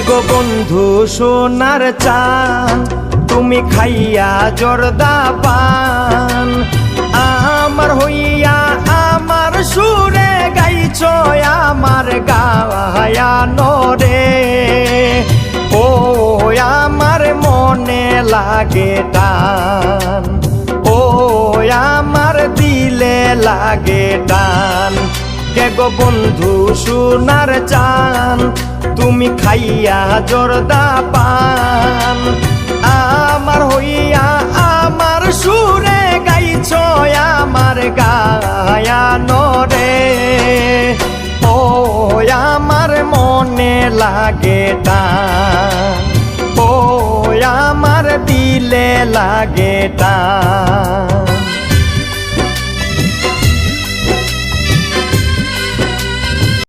গো বন্ধু সোনার চান তুমি খাইয়া জর্দা পান আমার হইয়া আমার সুরে গাইছ আমার গায়ানো রে ও আমার মনে লাগে টান ও আমার দিলে লাগে টান কে গো বন্ধু সোনার চান তুমি খাইয়া জর্দা পান আমার হইয়া আমার সুরে গাইছ আমার গায়ানো রে ও আমার মনে লাগে টান ও আমার দিলে লাগে টান।